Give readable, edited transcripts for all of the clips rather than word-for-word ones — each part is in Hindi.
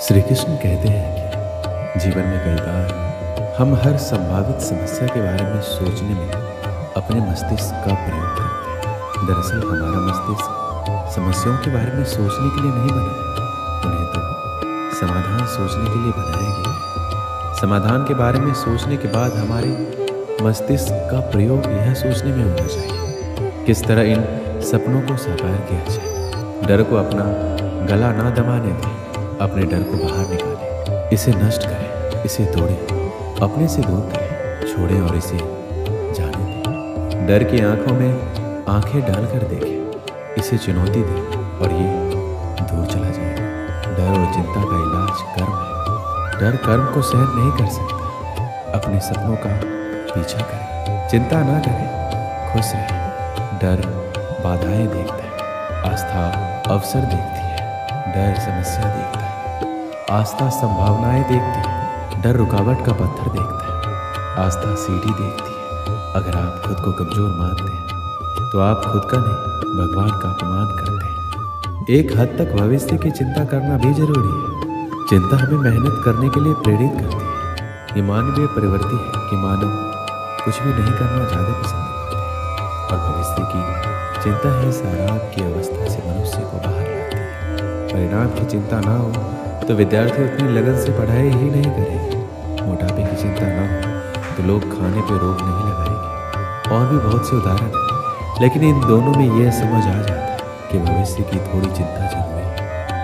श्री कृष्ण कहते हैं कि जीवन में कई बार हम हर संभावित समस्या के बारे में सोचने में अपने मस्तिष्क का प्रयोग करते हैं। दरअसल हमारा मस्तिष्क समस्याओं के बारे में सोचने के लिए नहीं बना है, उन्हें तो समाधान सोचने के लिए बनाया गया है। समाधान के बारे में सोचने के बाद हमारे मस्तिष्क का प्रयोग यह सोचने में होना चाहिए किस तरह इन सपनों को साकार किया जाए। डर को अपना गला ना दबाने दें, अपने डर को बाहर निकालें, इसे नष्ट करें, इसे तोड़ें, अपने से दूर करें, छोड़ें और इसे जाने दें। डर की आंखों में आंखें डालकर देखें, इसे चुनौती दें और ये दूर चला जाएगा। डर और चिंता का इलाज कर्म है। डर कर्म को सहन नहीं कर सकता। अपने सपनों का पीछा करें, चिंता ना करें, खुश रहें। डर बाधाएं देखता है, आस्था अवसर देखती है। डर समस्या देखता है, आस्था संभावनाएं देखती है। डर रुकावट का पत्थर देखता है, आस्था सीढ़ी देखती है। अगर आप खुद को कमजोर मानते हैं तो आप खुद का नहीं भगवान का अपमान करते हैं। एक हद तक भविष्य की चिंता करना भी जरूरी है। चिंता हमें मेहनत करने के लिए प्रेरित करती है। ये मानवीय प्रवृत्ति है कि मानव कुछ भी नहीं करना ज़्यादा पसंद करते हैं और भविष्य की चिंता है इस आराम की अवस्था से मनुष्य को बाहर लाती है। परिणाम की चिंता ना हो तो विद्यार्थी उतनी लगन से पढ़ाई ही नहीं करेंगे। मोटापे की चिंता ना हो तो लोग खाने पे रोक नहीं लगाएंगे। और भी बहुत से उदाहरण हैं, लेकिन इन दोनों में यह समझ आ जाता है कि भविष्य की थोड़ी चिंता जरूरी है।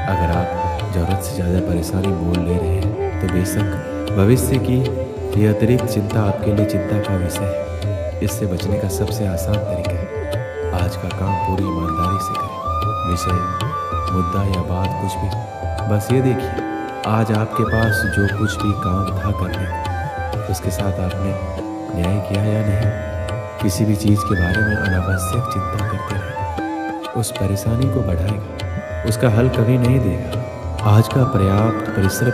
अगर आप ज़रूरत से ज़्यादा परेशानी मोल ले रहे हैं तो बेशक भविष्य की ये अतिरिक्त चिंता आपके लिए चिंता का विषय है। इससे बचने का सबसे आसान तरीका है आज का काम पूरी ईमानदारी से करें। विषय, मुद्दा या बात कुछ भी, बस ये देखिए आज आपके पास जो कुछ भी काम था करने को, उसके साथ आपने न्याय किया या नहीं। किसी भी चीज़ के बारे में अनावश्यक चिंता करते रहना उस परेशानी को बढ़ाएगा, उसका हल कभी नहीं देगा। आज का पर्याप्त परिश्रम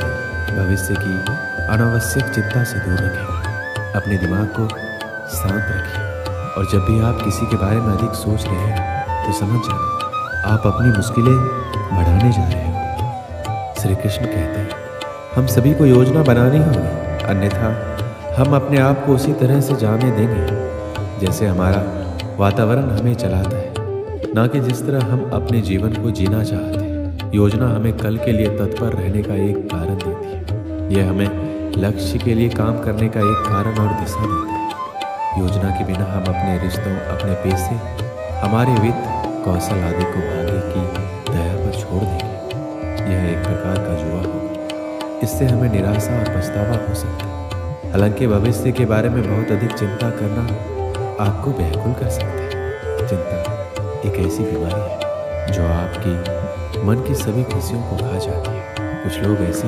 भविष्य की अनावश्यक चिंता से दूर रखेगा। अपने दिमाग को शांत रखिए और जब भी आप किसी के बारे में अधिक सोच रहे हैं तो समझ जाना आप अपनी मुश्किलें बढ़ाने जा रहे हो। श्री कृष्ण कहते हैं हम सभी को योजना बनानी होगी, अन्यथा हम अपने आप को उसी तरह से जाने देंगे जैसे हमारा वातावरण हमें चलाता है, ना कि जिस तरह हम अपने जीवन को जीना चाहते हैं। योजना हमें कल के लिए तत्पर रहने का एक कारण देती है। यह हमें लक्ष्य के लिए काम करने का एक कारण और दिशा देती है। योजना के बिना हम अपने रिश्तों, अपने पैसे, हमारे वित्त, कौशल आदि को भाग्य की दया पर छोड़ देंगे। यह एक प्रकार का जुआ होगा। इससे हमें निराशा और पछतावा हो सकता है। हालांकि भविष्य के बारे में बहुत अधिक चिंता करना आपको व्याकुल कर सकता है। चिंता एक ऐसी बीमारी है जो आपकी मन की सभी खुशियों को खा जाती है। कुछ लोग ऐसे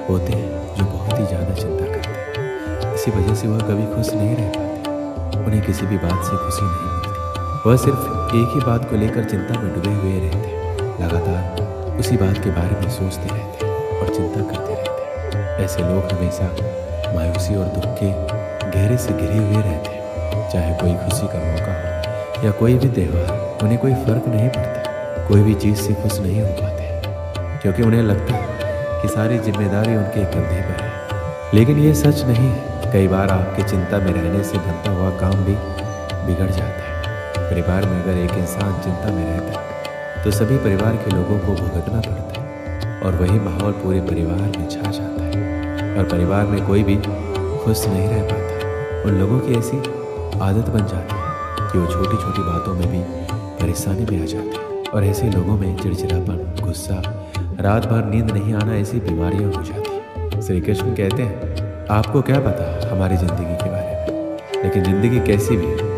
होते हैं जो बहुत ही ज़्यादा चिंता करते हैं, इसी वजह से वह कभी खुश नहीं रह पाते। उन्हें किसी भी बात से खुशी नहीं मिलती। वह सिर्फ एक ही बात को लेकर चिंता में डूबे हुए रहते हैं, लगातार उसी बात के बारे में सोचते रहते हैं और चिंता करते रहते हैं। ऐसे लोग हमेशा मायूसी और दुख के गहरे से घिरे हुए रहते हैं। चाहे कोई खुशी का मौका हो या कोई भी त्यौहार, उन्हें कोई फर्क नहीं पड़ता। कोई भी चीज़ से खुश नहीं हो पाते क्योंकि उन्हें लगता है कि सारी जिम्मेदारी उनके कंधे पर है। लेकिन ये सच नहीं है। कई बार आपके चिंता में रहने से बनता हुआ काम भी बिगड़ जाता है। परिवार में अगर एक इंसान चिंता में रहता है तो सभी परिवार के लोगों को भुगतना पड़ता है और वही माहौल पूरे परिवार में छा जाता है और परिवार में कोई भी खुश नहीं रह पाता। उन लोगों की ऐसी आदत बन जाती है कि वो छोटी छोटी बातों में भी परेशानी में आ जाते हैं और ऐसे लोगों में चिड़चिड़ापन, गुस्सा, रात भर नींद नहीं आना, ऐसी बीमारियां हो जाती हैं। श्री कृष्ण कहते हैं आपको क्या पता हमारी ज़िंदगी के बारे में, लेकिन ज़िंदगी कैसी भी है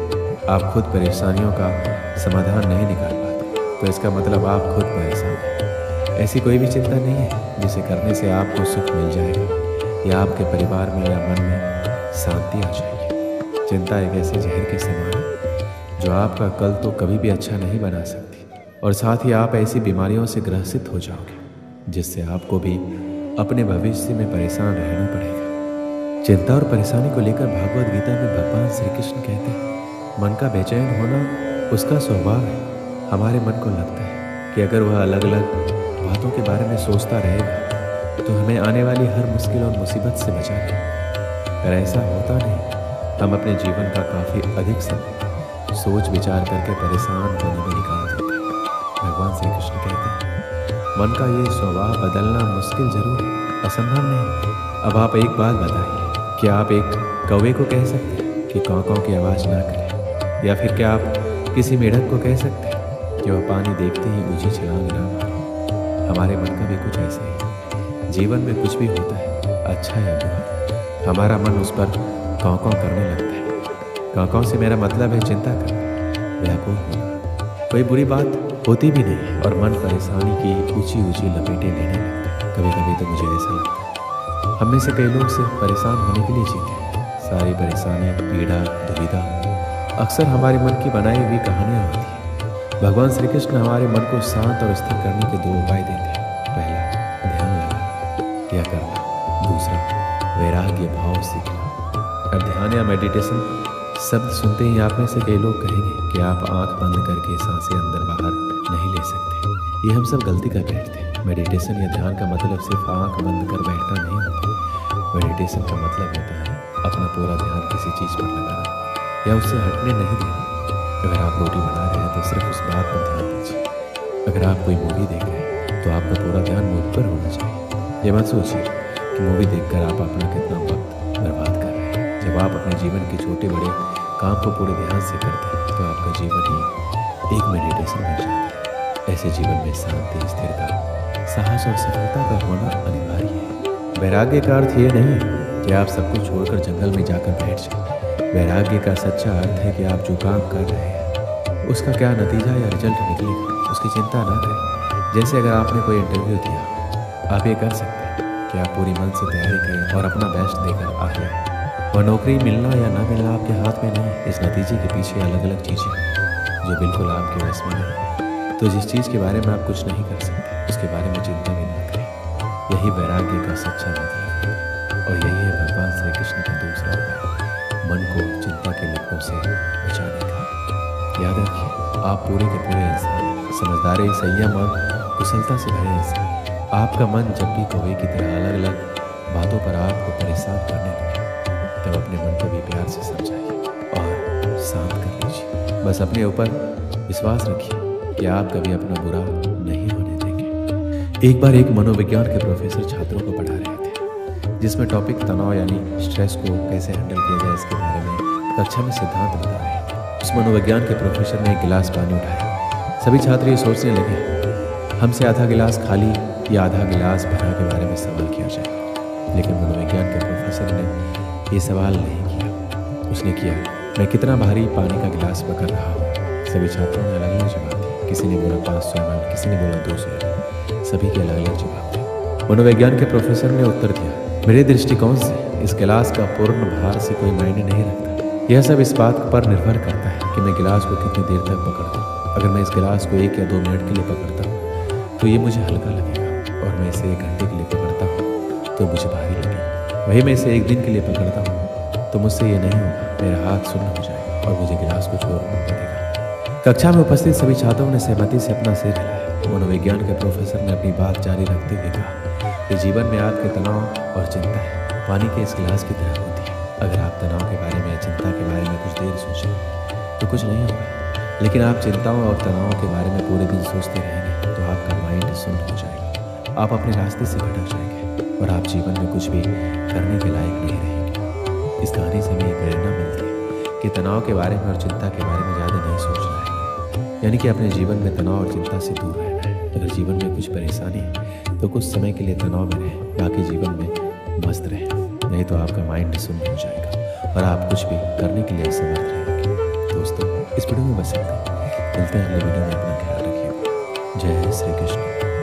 आप खुद परेशानियों का समाधान नहीं निकाल पाते तो इसका मतलब आप खुद परेशान हैं। ऐसी कोई भी चिंता नहीं है जिसे करने से आपको सुख मिल जाएगा या आपके परिवार में या मन में शांति आ जाएगी। चिंता एक ऐसे जहर के समान है जो आपका कल तो कभी भी अच्छा नहीं बना सकती और साथ ही आप ऐसी बीमारियों से ग्रसित हो जाओगे जिससे आपको भी अपने भविष्य में परेशान रहना पड़ेगा। चिंता और परेशानी को लेकर भागवत गीता में भगवान श्री कृष्ण कहते हैं मन का बेचैन होना उसका स्वभाव है। हमारे मन को लगता है कि अगर वह अलग अलग बातों के बारे में सोचता रहेगा तो हमें आने वाली हर मुश्किल और मुसीबत से बचा ले। पर ऐसा होता नहीं। हम अपने जीवन का काफ़ी अधिक समय सोच विचार करके परेशान होने में निकाल देते हैं। भगवान श्री कृष्ण कहते हैं मन का ये स्वभाव बदलना मुश्किल जरूर है, असंभव नहीं। अब आप एक बात बताइए, क्या आप एक कौवे को कह सकते हैं कि काँव काँव की आवाज़ ना करे? या फिर क्या आप किसी मेढक को कह सकते हैं कि वह पानी देखते ही ऊँची छलांग ना मारे? हमारे मन का भी कुछ ऐसा ही। जीवन में कुछ भी होता है, अच्छा या बुरा, हमारा मन उस पर काँव काँव करने लगता है। काँव काँव से मेरा मतलब है चिंता करना, व्याकुल होना। कोई बुरी बात होती भी नहीं और मन परेशानी की ऊंची ऊंची लपेटें लेने लगता है। कभी कभी तो मुझे ऐसा लगता है हम में से कई लोग सिर्फ परेशान होने के लिए जीते हैं। सारी परेशानी, पीड़ा, दुविधा अक्सर हमारे मन की बनाई हुई कहानियाँ होती हैं। भगवान श्री कृष्ण हमारे मन को शांत और स्थिर करने के 2 उपाय देते हैं। पहला, ध्यान लगाना या करना। दूसरा, वैराग्य भाव सीखना। अब ध्यान या मेडिटेशन शब्द सुनते ही आप में से कई लोग कहेंगे कि आप आंख बंद करके सांसें अंदर बाहर नहीं ले सकते। ये हम सब गलती कर बैठते हैं। मेडिटेशन या ध्यान का मतलब सिर्फ आंख बंद कर बैठना नहीं होता। मेडिटेशन का मतलब होता है अपना पूरा ध्यान किसी चीज़ पर लगाना या उससे हटने नहीं देना। अगर आप रोटी बना रहे हैं तो सिर्फ उस बात पर ध्यान दीजिए। अगर आप कोई मूवी देख रहे हैं तो आपका पूरा ध्यान मूवी पर होना चाहिए। ये मत सोचिए कि मूवी देखकर आप अपना कितना वक्त बर्बाद कर रहे हैं। जब आप अपने जीवन के छोटे बड़े काम को पूरे ध्यान से करते हैं तो आपका जीवन ही एक मेडिटेशन बन जाता है। ऐसे जीवन में शांति, स्थिरता, साहस और सफलता का होना अनिवार्य है। वैराग्य का अर्थ ये नहीं कि आप सब कुछ छोड़कर जंगल में जाकर बैठ जाएं। वैराग्य का सच्चा अर्थ है कि आप जो काम कर रहे हैं उसका क्या नतीजा या रिजल्ट निकलेगा उसकी चिंता ना करें। जैसे अगर आपने कोई इंटरव्यू दिया, आप ये कर सकते हैं कि आप पूरी मन से तैयारी करें और अपना बेस्ट देकर आ जाएं। और नौकरी मिलना या ना मिलना आपके हाथ में नहीं। इस नतीजे के पीछे अलग अलग चीज़ें हैं जो बिल्कुल आपके वश में नहीं। तो जिस चीज़ के बारे में आप कुछ नहीं कर सकते उसके बारे में चिंता भी ना करें। यही वैराग्य का सच्चा मतलब है। और यही है भगवान श्री कृष्ण का दूसरा उपाय, मन को चिंता के लपटों से बचाने का। याद रखिए, आप पूरे के पूरे इंसान, समझदारी, संयम और कुशलता से भरे इंसान। आपका मन जब भी कौवे की तरह अलग अलग बातों पर आपको परेशान करने लगे तब अपने मन को भी प्यार से समझाइए और शांत कर लीजिए। बस अपने ऊपर विश्वास रखिए कि आप कभी अपना बुरा नहीं होने देंगे। एक बार एक मनोविज्ञान के प्रोफेसर छात्रों को पढ़ा रहे थे, जिसमें टॉपिक तनाव यानी स्ट्रेस को कैसे हैंडल किया जाए इसके बारे में कक्षा में सिद्धांत बता रहे थे। उस मनोविज्ञान के प्रोफेसर ने एक गिलास पानी उठाया। सभी छात्र ये सोचने लगे हमसे आधा गिलास खाली या आधा गिलास भरा के बारे में सवाल किया जाए। लेकिन मनोविज्ञान के प्रोफेसर ने ये सवाल नहीं किया। उसने किया, मैं कितना भारी पानी का गिलास पकड़ रहा हूँ। सभी छात्रों ने अलग अलग जवाब दिए। किसी ने बोला 500 ml, किसी ने बोला 200 ml। सभी के अलग अलग जवाब थे। मनोविज्ञान के प्रोफेसर ने उत्तर दिया, मेरे दृष्टिकोण से इस गिलास का पूर्ण भार से कोई मायने नहीं रखता। यह सब इस बात पर निर्भर करता है कि मैं गिलास को कितनी देर तक पकड़ता हूँ। अगर मैं इस गिलास को 1 या 2 मिनट के लिए पकड़ता हूँ तो ये मुझे हल्का लगेगा, और मैं इसे 1 घंटे के लिए पकड़ता हूँ तो मुझे भारी लगेगा। वही मैं इसे 1 दिन के लिए पकड़ता हूँ तो मुझसे ये नहीं होगा, मेरा हाथ सुन्न हो जाएगा और मुझे गिलास को छोड़ना पड़ेगा। कक्षा में उपस्थित सभी छात्रों ने सहमति से अपना सिर हिलाया। मनोविज्ञान के प्रोफेसर ने अपनी बात जारी रखते हुए कहा कि जीवन में आपके तनाव और चिंता पानी के इस गिलास की तरह होती है। अगर आप तनाव के बारे में या चिंता के बारे में कुछ देर सोचें तो कुछ नहीं होगा, लेकिन आप चिंताओं और तनावों के बारे में पूरे दिन सोचते रहेंगे तो आपका माइंड सुन्न हो जाएगा। आप अपने रास्ते से भटक जाएंगे और आप जीवन में कुछ भी करने के लायक नहीं रहेंगे। इस कहानी से हमें प्रेरणा मिलती है कि तनाव के बारे में और चिंता के बारे में ज़्यादा नहीं सोचना है, यानी कि अपने जीवन में तनाव और चिंता से दूर रहना है। अगर जीवन में कुछ परेशानी है तो कुछ समय के लिए तनाव में रहें, बाकी जीवन में मस्त रहें, नहीं तो आपका माइंड सुन्न हो जाएगा और आप कुछ भी करने के लिए असमर्थ रहेंगे। दोस्तों, इस वीडियो में बस इतना। मिलते हैं अगले वीडियो में। अपना ख्याल रखिए। जय श्री कृष्ण।